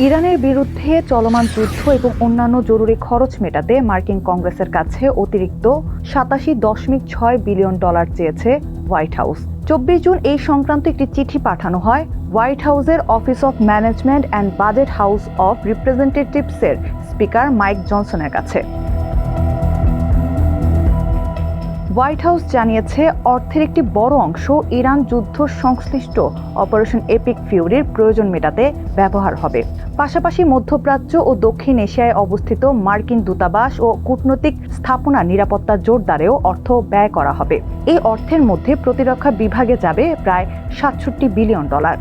ইরানের বিরুদ্ধে চলমান যুদ্ধ এবং অন্যান্য জরুরি খরচ মেটাতে মার্কিন কংগ্রেসের কাছে অতিরিক্ত 87.6 বিলিয়ন ডলার চেয়েছে হোয়াইট হাউস। 24 জুন এই সংক্রান্ত একটি চিঠি পাঠানো হয় হোয়াইট হাউসের office of management and budget House of রিপ্রেজেন্টেটিভসের স্পিকার মাইক জনসনের কাছে। হোয়াইট হাউস জানিয়েছে, অর্থের একটি বড় অংশ ইরান যুদ্ধ সংশ্লিষ্ট অপারেশন এপিক ফিউরির প্রয়োজন মেটাতে ব্যবহার হবে। পাশাপাশি মধ্যপ্রাচ্য ও দক্ষিণ এশিয়ায় অবস্থিত মার্কিন দূতাবাস ও কূটনৈতিক স্থাপনা নিরাপত্তা জোরদারেও অর্থ ব্যয় করা হবে। এই অর্থের মধ্যে প্রতিরক্ষা বিভাগে যাবে প্রায় 67 বিলিয়ন ডলার।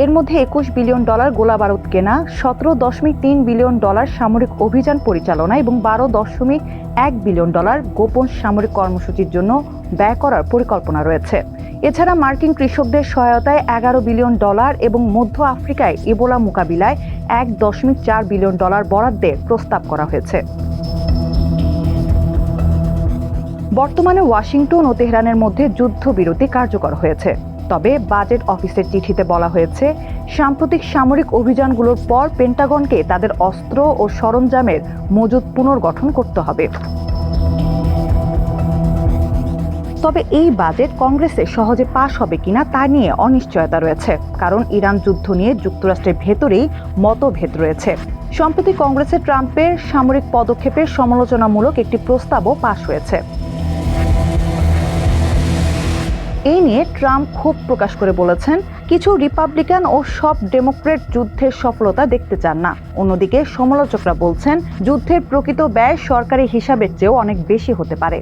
এর মধ্যে 21 বিলিয়ন ডলার গোলাবারুদ কেনা, 17.3 বিলিয়ন ডলার সামরিক অভিযান পরিচালনা এবং 12.1 বিলিয়ন ডলার গোপন সামরিক কর্মসূচির জন্য ব্যয় করার পরিকল্পনা রয়েছে। এছাড়া মার্কিন কৃষকদের সহায়তায় 11 বিলিয়ন ডলার এবং মধ্য আফ্রিকায় ইবোলা মোকাবিলায় 1.4 বিলিয়ন ডলার বরাদ্দের প্রস্তাব করা হয়েছে। বর্তমানে ওয়াশিংটন ও তেহরানের মধ্যে যুদ্ধবিরতি কার্যকর হয়েছে। তবে বাজেট অফিসের চিঠিতে বলা হয়েছে, সাম্প্রতিক সামরিক অভিযানগুলোর পর পেন্টাগনকে তাদের অস্ত্র ও সরঞ্জামের মজুদ পুনর্গঠন করতে হবে। তবে এই বাজেট কংগ্রেসে সহজে পাশ হবে কিনা তা নিয়ে অনিশ্চয়তা রয়েছে, কারণ ইরান যুদ্ধ নিয়ে যুক্তরাষ্ট্রের ভেতরেই মতভেদ রয়েছে। সম্প্রতি কংগ্রেসে ট্রাম্পের সামরিক পদক্ষেপের সমালোচনামূলক একটি প্রস্তাবও পাশ হয়েছে। এই নিয়ে ট্রাম্প ক্ষোভ প্রকাশ করে বলেছেন, কিছু রিপাবলিকান ও সব ডেমোক্রেট যুদ্ধের সফলতা দেখতে চান না। অন্যদিকে সমালোচকরা বলছেন, যুদ্ধের প্রকৃত ব্যয় সরকারি হিসাবের চেয়েও অনেক বেশি হতে পারে।